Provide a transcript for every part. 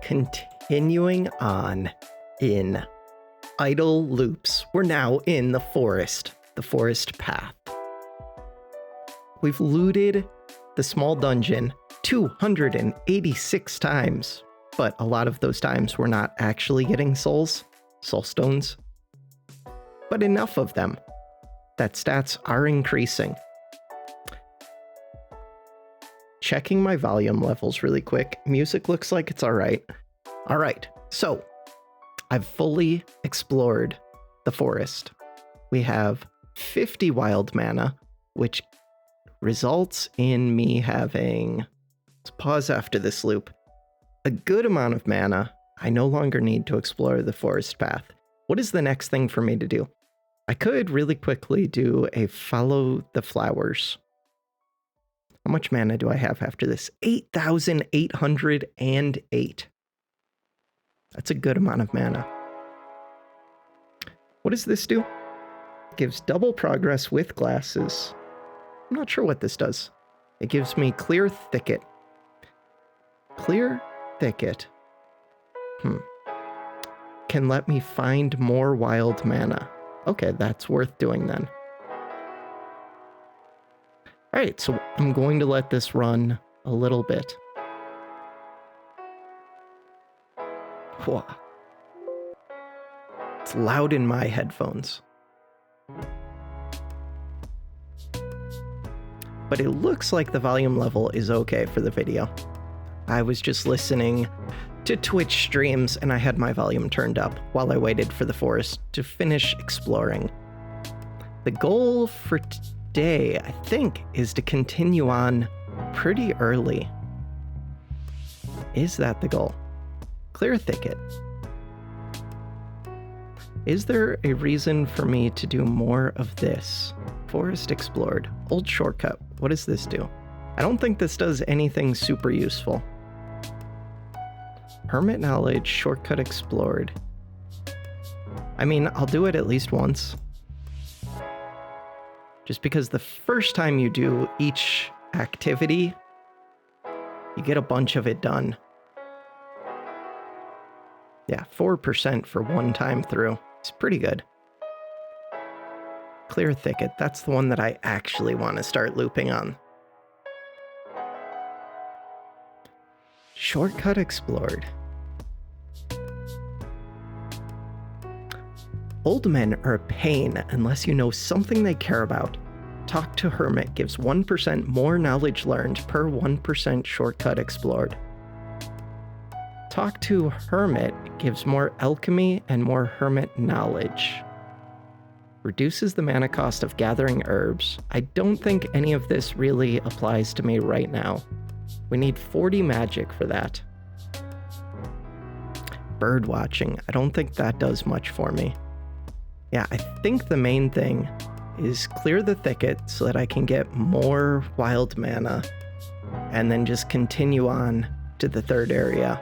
Continuing on in idle loops. We're now in the forest path. We've looted the small dungeon 286 times, but a lot of those times we're not actually getting soul stones, but enough of them that stats are increasing. Checking my volume levels really quick. Music looks like it's all right. All right, so I've fully explored the forest. We have 50 wild mana, which results in me having, let's pause after this loop, a good amount of mana. I no longer need to explore the forest path. What is the next thing for me to do? I could really quickly do a follow the flowers. How much mana do I have after this? 8,808. That's a good amount of mana. What does this do? Gives double progress with glasses. I'm not sure what this does. It gives me Clear Thicket. Clear Thicket. Can let me find more wild mana. Okay, that's worth doing then. All right, so I'm going to let this run a little bit. Whoa. It's loud in my headphones. But it looks like the volume level is okay for the video. I was just listening to Twitch streams and I had my volume turned up while I waited for the forest to finish exploring. The goal for today, I think, is to continue on pretty early. Is that the goal? Clear Thicket. Is there a reason for me to do more of this? Forest explored. Old shortcut. What does this do? I don't think this does anything super useful. Hermit knowledge, shortcut explored. I mean, I'll do it at least once. Just because the first time you do each activity, you get a bunch of it done. Yeah, 4% for one time through. It's pretty good. Clear Thicket, that's the one that I actually want to start looping on. Shortcut explored. Old men are a pain unless you know something they care about. Talk to Hermit gives 1% more knowledge learned per 1% shortcut explored. Talk to Hermit gives more alchemy and more hermit knowledge. Reduces the mana cost of gathering herbs. I don't think any of this really applies to me right now. We need 40 magic for that. Bird watching. I don't think that does much for me. Yeah, I think the main thing is clear the thicket so that I can get more wild mana and then just continue on to the third area.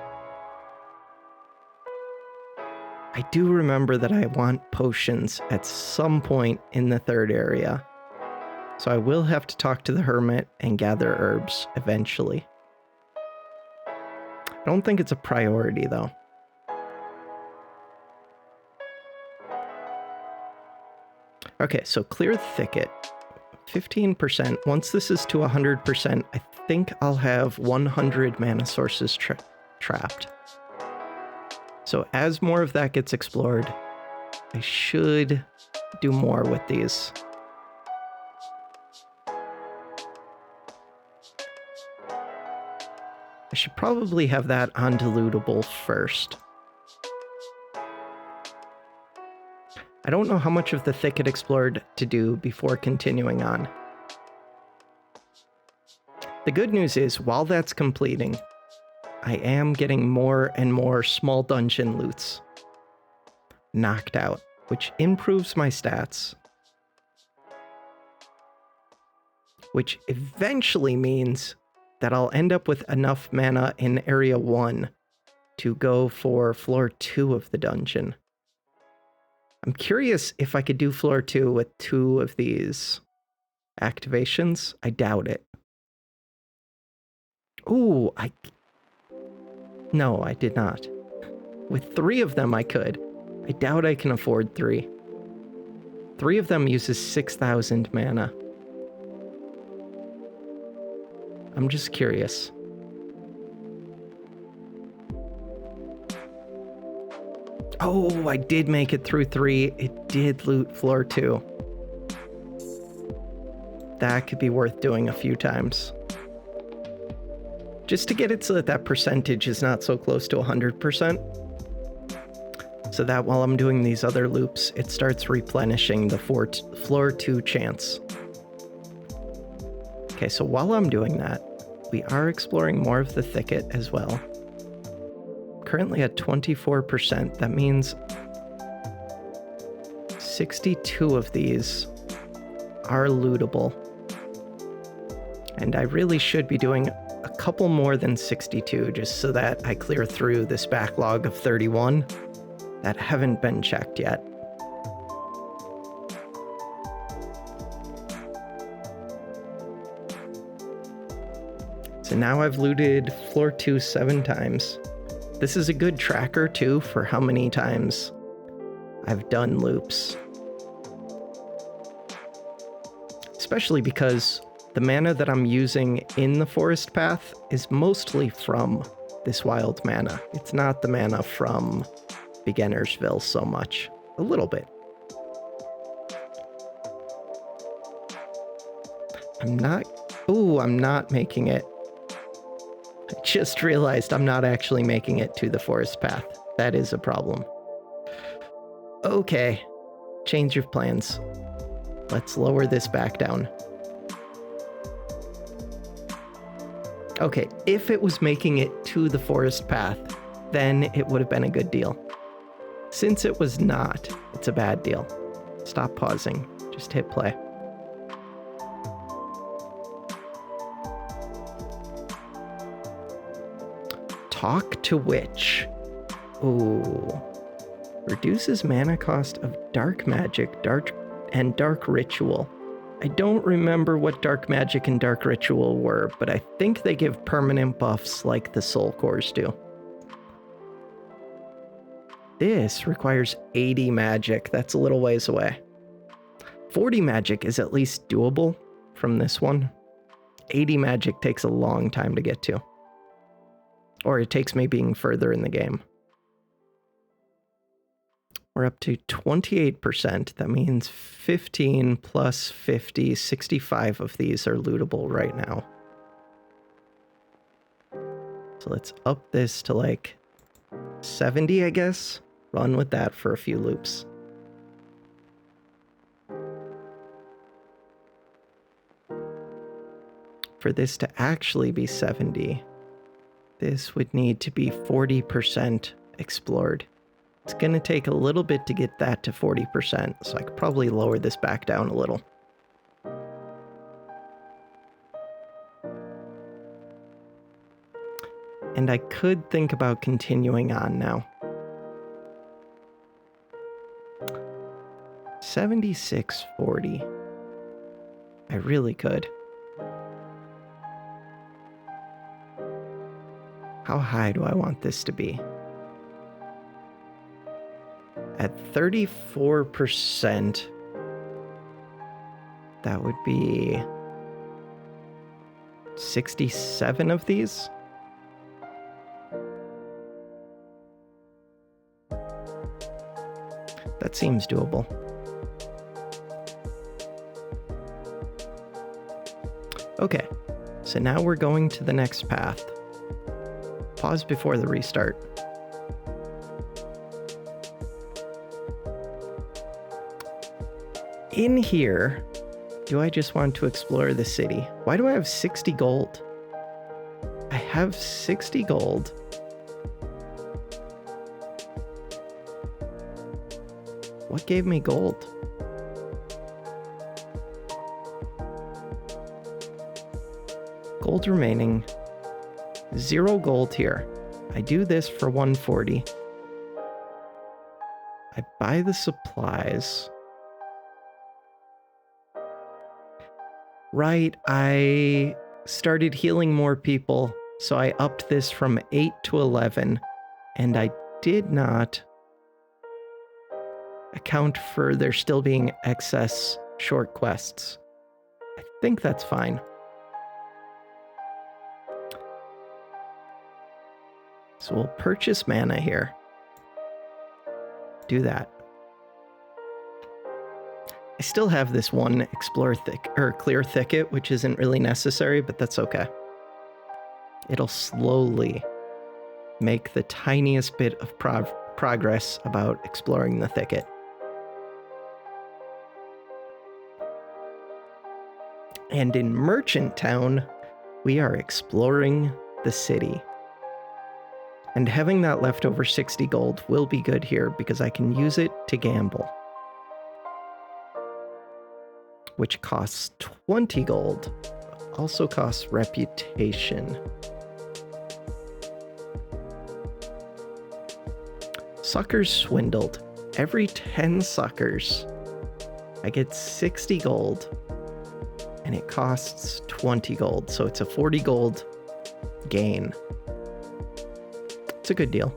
I do remember that I want potions at some point in the third area, so I will have to talk to the hermit and gather herbs eventually. I don't think it's a priority though. Okay, so clear thicket, 15%. Once this is to 100%, I think I'll have 100 mana sources trapped. So as more of that gets explored, I should do more with these. I should probably have that on dilutable first. I don't know how much of the thicket explored to do before continuing on. The good news is, while that's completing, I am getting more and more small dungeon loots knocked out, which improves my stats. Which eventually means that I'll end up with enough mana in Area 1 to go for Floor 2 of the dungeon. I'm curious if I could do Floor 2 with 2 of these activations. I doubt it. Ooh, No, I did not. With 3 of them, I could. I doubt I can afford 3. 3 of them uses 6,000 mana. I'm just curious. Oh, I did make it through 3. It did loot floor 2. That could be worth doing a few times. Just to get it so that that percentage is not so close to 100%. So that while I'm doing these other loops, it starts replenishing the floor 2 chance. Okay, so while I'm doing that, we are exploring more of the thicket as well. Currently at 24%, that means 62 of these are lootable. And I really should be doing a couple more than 62 just so that I clear through this backlog of 31 that haven't been checked yet. So now I've looted floor 2 7 times. This is a good tracker too for how many times I've done loops. Especially because the mana that I'm using in the forest path is mostly from this wild mana. It's not the mana from Beginnersville so much. A little bit. I'm not making it. I just realized I'm not actually making it to the forest path. That is a problem. Okay, change of plans. Let's lower this back down. Okay, if it was making it to the forest path, then it would have been a good deal. Since it was not, it's a bad deal. Stop pausing. Just hit play. Talk to Witch. Ooh. Reduces mana cost of Dark Magic, and Dark Ritual. I don't remember what Dark Magic and Dark Ritual were, but I think they give permanent buffs like the Soul Cores do. This requires 80 magic. That's a little ways away. 40 magic is at least doable from this one. 80 magic takes a long time to get to. Or it takes me being further in the game. We're up to 28%. That means 15 plus 50, 65 of these are lootable right now. So let's up this to like 70, I guess. Run with that for a few loops. For this to actually be 70, this would need to be 40% explored. It's going to take a little bit to get that to 40%, so I could probably lower this back down a little. And I could think about continuing on now. 7640. I really could. How high do I want this to be? At 34%, that would be 67 of these. That seems doable. Okay, so now we're going to the next path. Pause before the restart. In here, do I just want to explore the city? Why do I have 60 gold? I have 60 gold. What gave me gold? Gold remaining. 0 gold here. I do this for 140. I buy the supplies. Right, I started healing more people, So I upped this from 8 to 11, and I did not account for there still being excess short quests. I think that's fine. So we'll purchase mana here. Do that. I still have this one clear thicket, which isn't really necessary, but that's okay. It'll slowly make the tiniest bit of progress about exploring the thicket. And in Merchant Town, we are exploring the city. And having that leftover 60 gold will be good here because I can use it to gamble. Which costs 20 gold. Also costs reputation. Suckers swindled. Every 10 suckers, I get 60 gold. And it costs 20 gold. So it's a 40 gold gain. It's a good deal.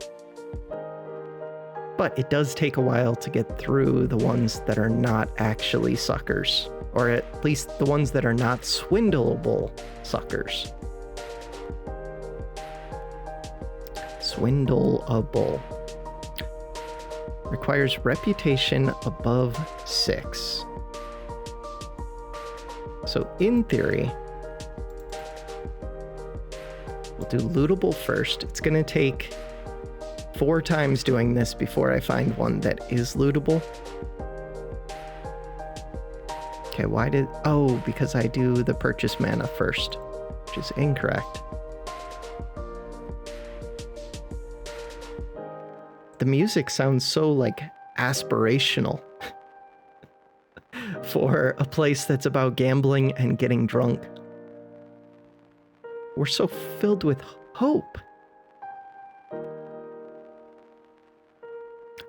But it does take a while to get through the ones that are not actually suckers. Or at least the ones that are not swindleable suckers. Swindleable. Requires reputation above 6. So in theory, we'll do lootable first. It's going to take 4 times doing this before I find one that is lootable. Okay, why did... Oh, because I do the purchase mana first, which is incorrect. The music sounds so, like, aspirational for a place that's about gambling and getting drunk. We're so filled with hope.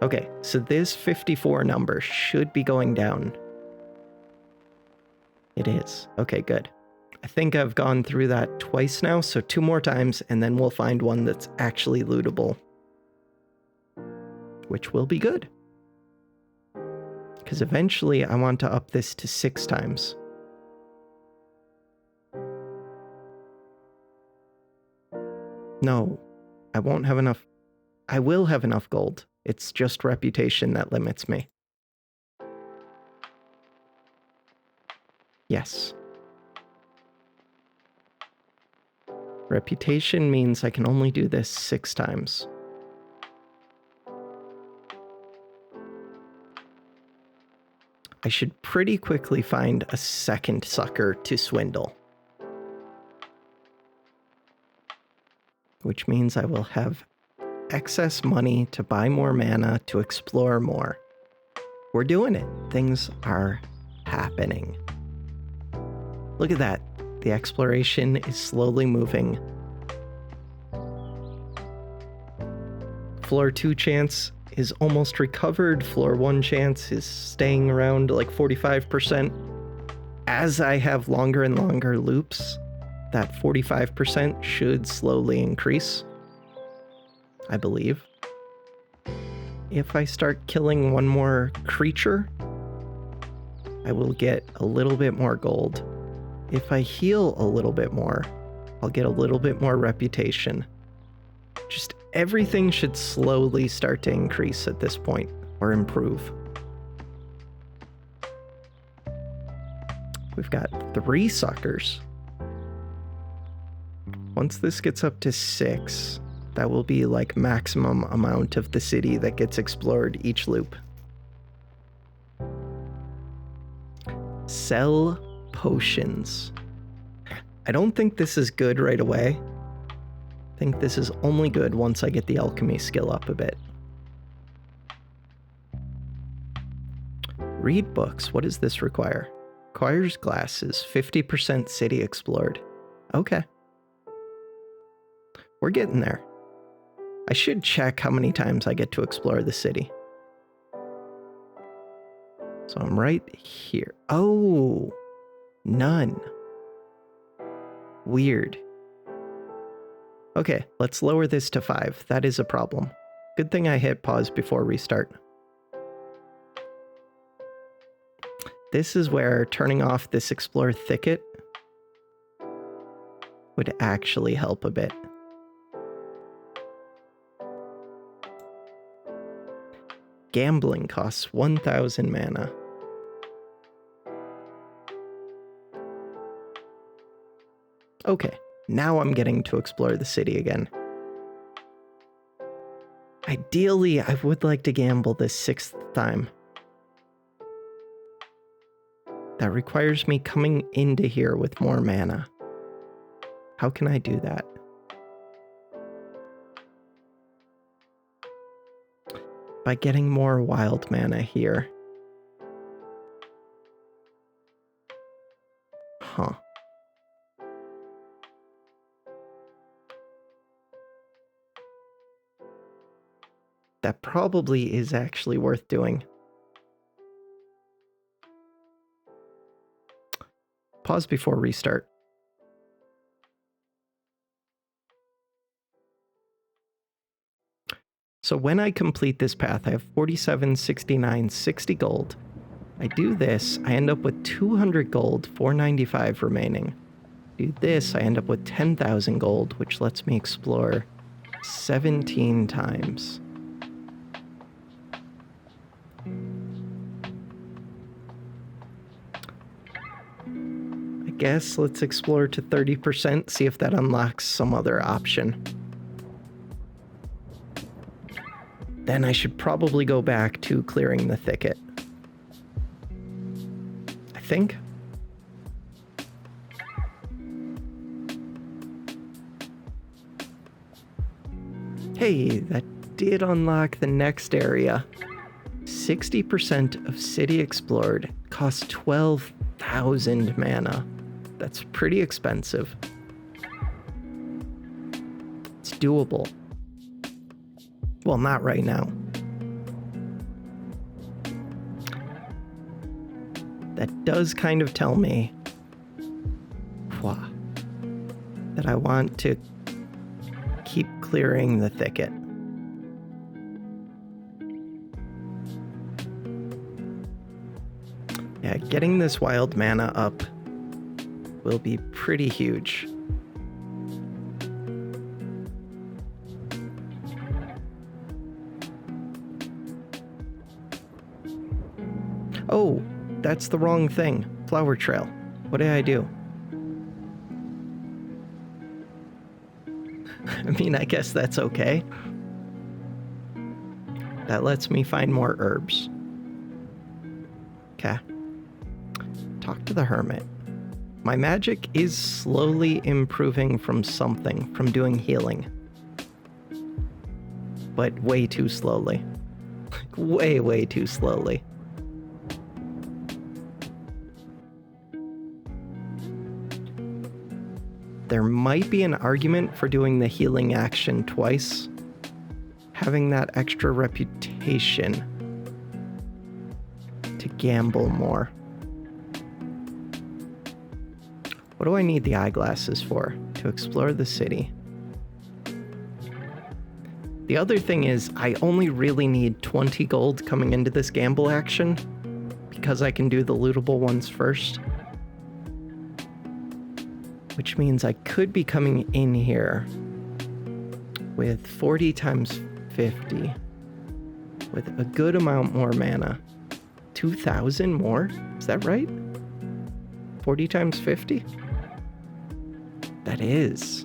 Okay, so this 54 number should be going down. It is. Okay, good. I think I've gone through that twice now, so 2 more times, and then we'll find one that's actually lootable. Which will be good. Because eventually I want to up this to 6 times. No, I won't have enough. I will have enough gold. It's just reputation that limits me. Yes. Reputation means I can only do this 6 times. I should pretty quickly find a second sucker to swindle. Which means I will have excess money to buy more mana to explore more. We're doing it. Things are happening. Look at that. The exploration is slowly moving. Floor 2 chance is almost recovered. Floor 1 chance is staying around like 45%. As I have longer and longer loops, that 45% should slowly increase, I believe. If I start killing one more creature, I will get a little bit more gold. If I heal a little bit more, I'll get a little bit more reputation. Just everything should slowly start to increase at this point, or improve. We've got 3 suckers. Once this gets up to 6, that will be like maximum amount of the city that gets explored each loop. Sell potions. I don't think this is good right away. I think this is only good once I get the alchemy skill up a bit. Read books. What does this require? Requires glasses. 50% city explored. Okay. We're getting there. I should check how many times I get to explore the city. So I'm right here. Oh, none. Weird. Okay, let's lower this to 5. That is a problem. Good thing I hit pause before restart. This is where turning off this explore thicket would actually help a bit. Gambling costs 1,000 mana. Okay, now I'm getting to explore the city again. Ideally, I would like to gamble this 6th time. That requires me coming into here with more mana. How can I do that? By getting more wild mana here. Huh. That probably is actually worth doing. Pause before restart. So when I complete this path, I have 47, 69, 60 gold. I do this, I end up with 200 gold, 495 remaining. Do this, I end up with 10,000 gold, which lets me explore 17 times. I guess let's explore to 30%, see if that unlocks some other option. Then I should probably go back to clearing the thicket. I think. Hey, that did unlock the next area. 60% of city explored costs 12,000 mana. That's pretty expensive. It's doable. Well, not right now. That does kind of tell me that I want to keep clearing the thicket. Yeah, getting this wild mana up will be pretty huge. Oh, that's the wrong thing. Flower trail. What did I do? I mean, I guess that's okay. That lets me find more herbs. Okay. Talk to the hermit. My magic is slowly improving from something, from doing healing. But way too slowly. Way too slowly. There might be an argument for doing the healing action twice, having that extra reputation to gamble more. What do I need the eyeglasses for? To explore the city. The other thing is, I only really need 20 gold coming into this gamble action, because I can do the lootable ones first. Which means I could be coming in here with 40 times 50 with a good amount more mana. 2,000 more? Is that right? 40 times 50? That is.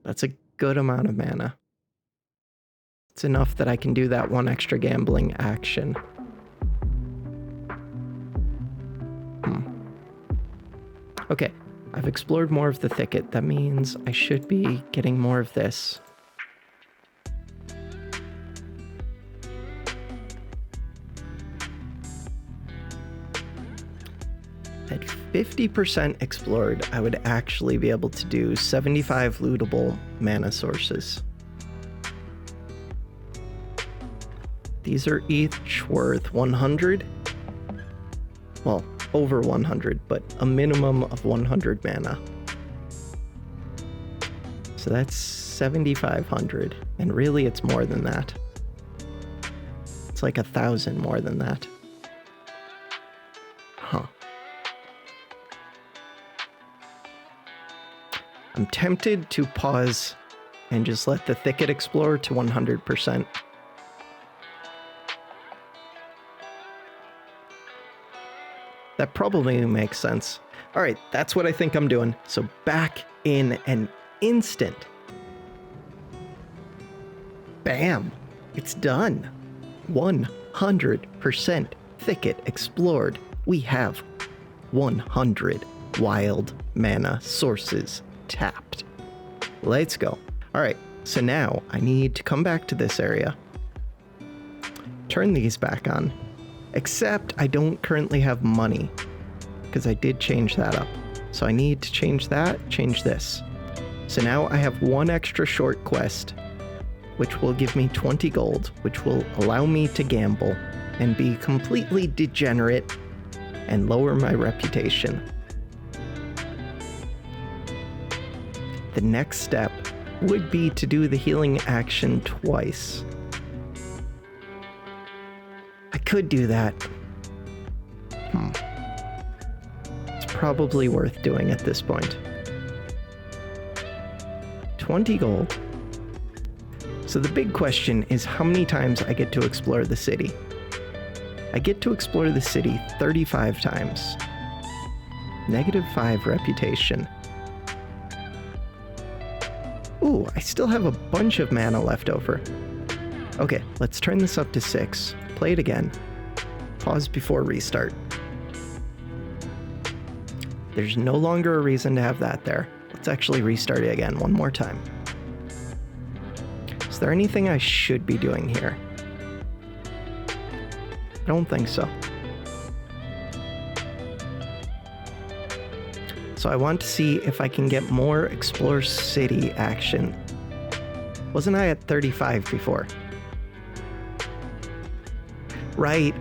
That's a good amount of mana. It's enough that I can do that one extra gambling action. Okay, I've explored more of the thicket. That means I should be getting more of this. At 50% explored, I would actually be able to do 75 lootable mana sources. These are each worth 100. Well, over 100, but a minimum of 100 mana. So that's 7,500. And really it's more than that. It's like 1,000 more than that. Huh. I'm tempted to pause and just let the thicket explore to 100%. That probably makes sense. All right, that's what I think I'm doing. So back in an instant. Bam, it's done. 100% thicket explored. We have 100 wild mana sources tapped. Let's go. All right, so now I need to come back to this area, turn these back on, except I don't currently have money because I did change that up. So I need to change that, change this. So now I have one extra short quest, which will give me 20 gold, which will allow me to gamble and be completely degenerate and lower my reputation. The next step would be to do the healing action twice. I could do that. It's probably worth doing at this point. 20 gold. So the big question is how many times I get to explore the city. I get to explore the city 35 times. -5 reputation. Ooh, I still have a bunch of mana left over. Okay, let's turn this up to 6. Play it again. Pause before restart. There's no longer a reason to have that there. Let's actually restart it again one more time. Is there anything I should be doing here? I don't think so. So I want to see if I can get more Explore City action. Wasn't I at 35 before? Right.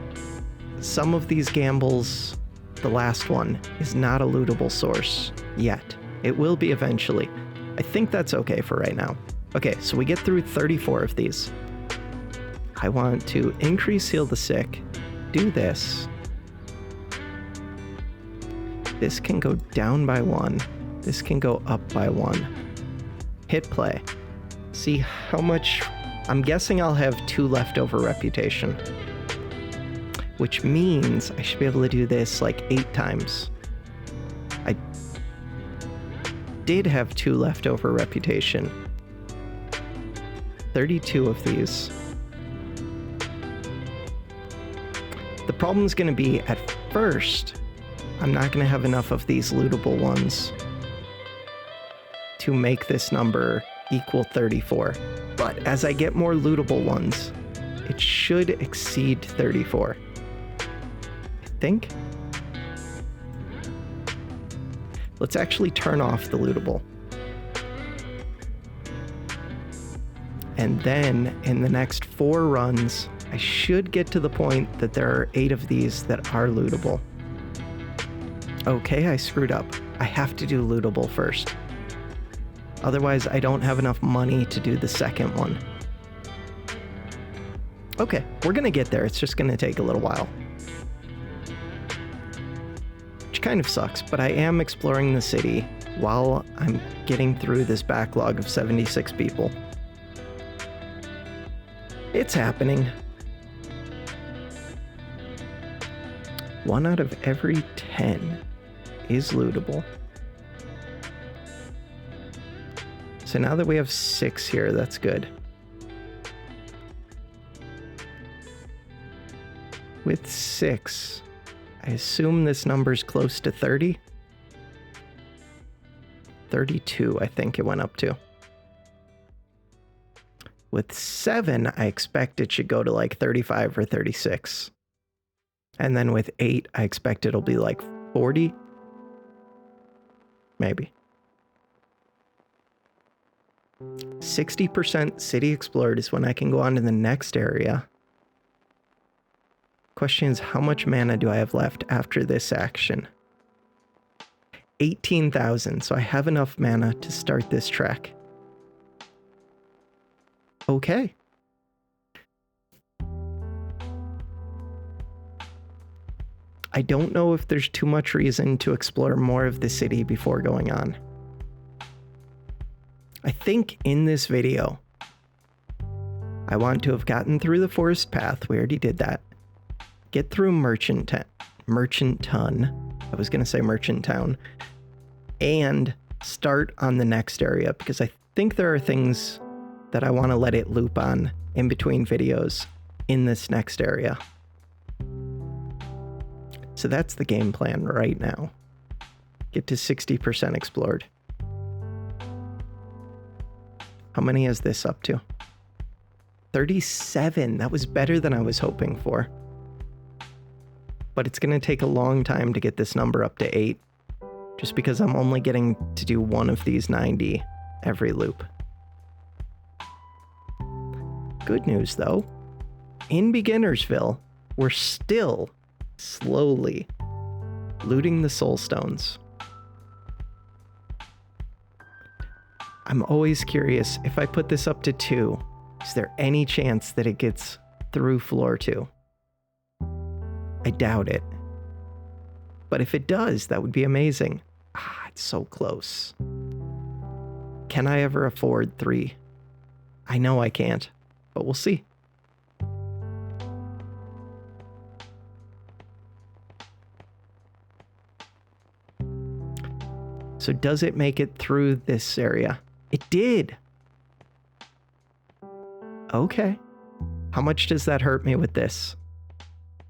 Some of these gambles, the last one, is not a lootable source yet. It will be eventually. I think that's okay for right now. Okay, so we get through 34 of these. I want to increase Heal the Sick. Do this. This can go down by 1. This can go up by 1. Hit play. See how much... I'm guessing I'll have 2 leftover reputation. Which means I should be able to do this like 8 times. I did have 2 leftover reputation. 32 of these. The problem's going to be, at first, I'm not going to have enough of these lootable ones to make this number equal 34. But as I get more lootable ones, it should exceed 34. I think. Let's actually turn off the lootable. And then in the next 4 runs, I should get to the point that there are 8 of these that are lootable. Okay, I screwed up. I have to do lootable first. Otherwise, I don't have enough money to do the second one. Okay, we're gonna get there. It's just gonna take a little while. Which kind of sucks, but I am exploring the city while I'm getting through this backlog of 76 people. It's happening. 1 out of every 10 is lootable. So now that we have 6 here, that's good. With 6, I assume this number's close to 30. 32, I think it went up to. With 7, I expect it should go to like 35 or 36. And then with 8, I expect it'll be like 40. Maybe. 60% city explored is when I can go on to the next area. Question is, how much mana do I have left after this action? 18,000, so I have enough mana to start this trek. Okay. I don't know if there's too much reason to explore more of the city before going on. I think in this video, I want to have gotten through the forest path. We already did that. Get through Merchant Ton. I was going to say Merchant Town. And start on the next area, because I think there are things that I want to let it loop on in between videos in this next area. So that's the game plan right now. Get to 60% explored. How many is this up to? 37. That was better than I was hoping for. But it's going to take a long time to get this number up to 8. Just because I'm only getting to do one of these 90 every loop. Good news though. In Beginnersville, we're still slowly looting the soul stones. I'm always curious, if I put this up to 2, is there any chance that it gets through floor 2? I doubt it. But if it does, that would be amazing. It's so close. Can I ever afford 3? I know I can't, but we'll see. So does it make it through this area? It did. Okay. How much does that hurt me with this?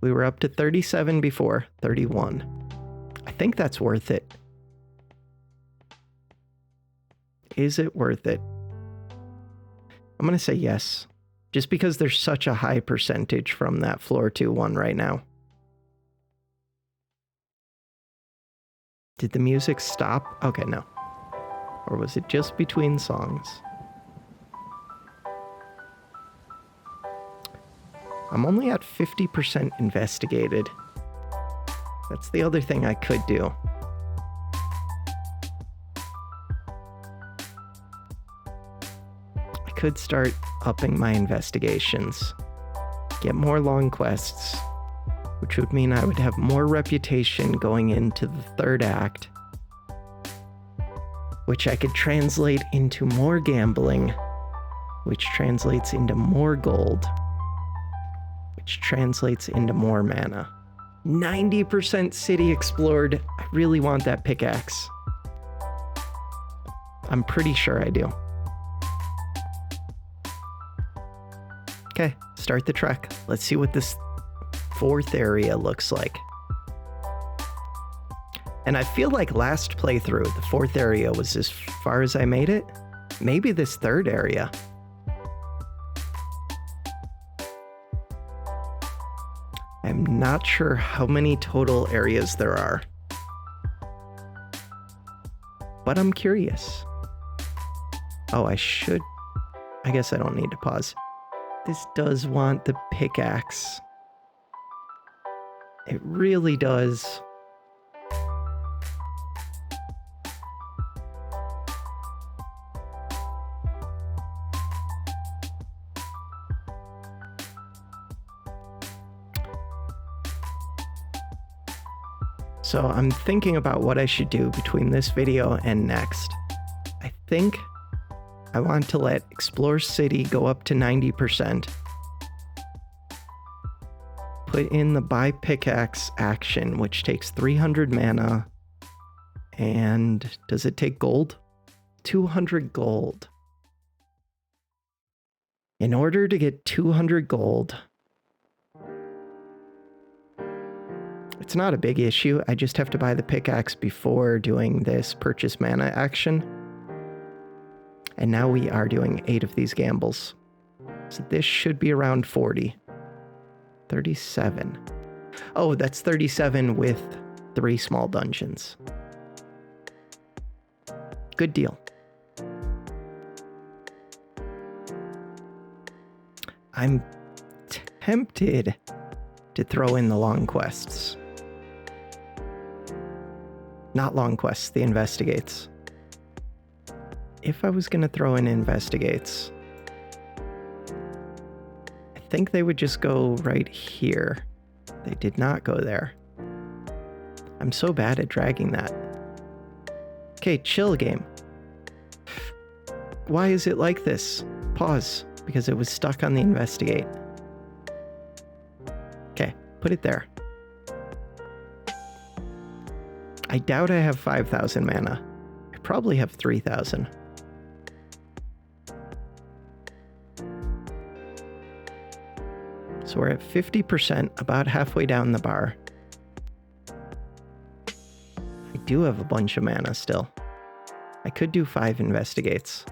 We were up to 37 before, 31. I think that's worth it. Is it worth it? I'm going to say yes. Just because there's such a high percentage from that floor 2 one right now. Did the music stop? Okay, no. Or was it just between songs? I'm only at 50% investigated. That's the other thing I could do. I could start upping my investigations. Get more long quests, which would mean I would have more reputation going into the 3rd act, which I could translate into more gambling, which translates into more gold, which translates into more mana. 90% city explored. I really want that pickaxe. I'm pretty sure I do. Okay, start the trek. Let's see what this 4th area looks like. And I feel like last playthrough, the 4th area was as far as I made it. Maybe this 3rd area. I'm not sure how many total areas there are. But I'm curious. Oh, I guess I don't need to pause. This does want the pickaxe. It really does. So I'm thinking about what I should do between this video and next. I think I want to let Explore City go up to 90%. Put in the buy pickaxe action, which takes 300 mana. And does it take gold? 200 gold. In order to get 200 gold, it's not a big issue. I just have to buy the pickaxe before doing this purchase mana action. And now we are doing 8 of these gambles. So this should be around 40. 37. Oh, that's 37 with 3 small dungeons. Good deal. I'm tempted to throw in the long quests. Not long quests, the investigates. If I was going to throw in investigates, think they would just go right here. They did not go there. I'm so bad at dragging that. Okay, chill game. Why is it like this? Pause, because it was stuck on the investigate. Okay, put it there. I doubt I have 5,000 mana. I probably have 3,000. So we're at 50%, about halfway down the bar. I do have a bunch of mana still. I could do 5 investigates.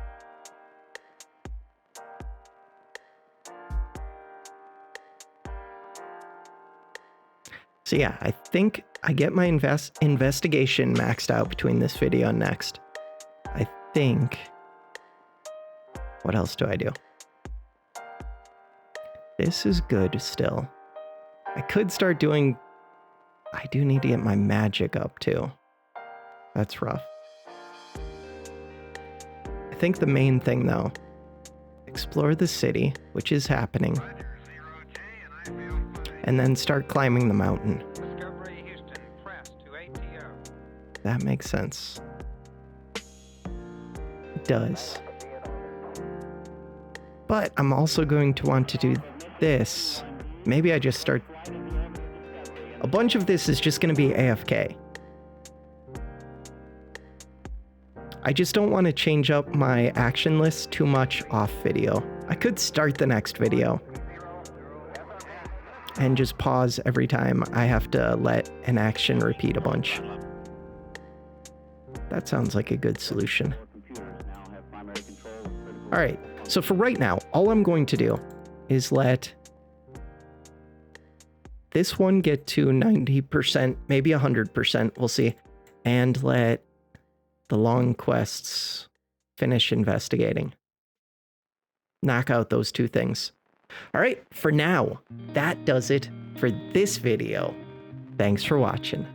So yeah, I think I get my investigation maxed out between this video and next. I think... What else do I do? This is good still. I could start doing... I do need to get my magic up too. That's rough. I think the main thing though, explore the city, which is happening, and then start climbing the mountain. That makes sense. It does. But I'm also going to want to do this. Maybe I just start... A bunch of this is just going to be AFK. I just don't want to change up my action list too much off video. I could start the next video and just pause every time I have to let an action repeat a bunch. That sounds like a good solution. All right, so for right now, all I'm going to do is let this one get to 90%, maybe 100%, we'll see, and let the long quests finish investigating. Knock out those two things. All right, for now, that does it for this video. Thanks for watching.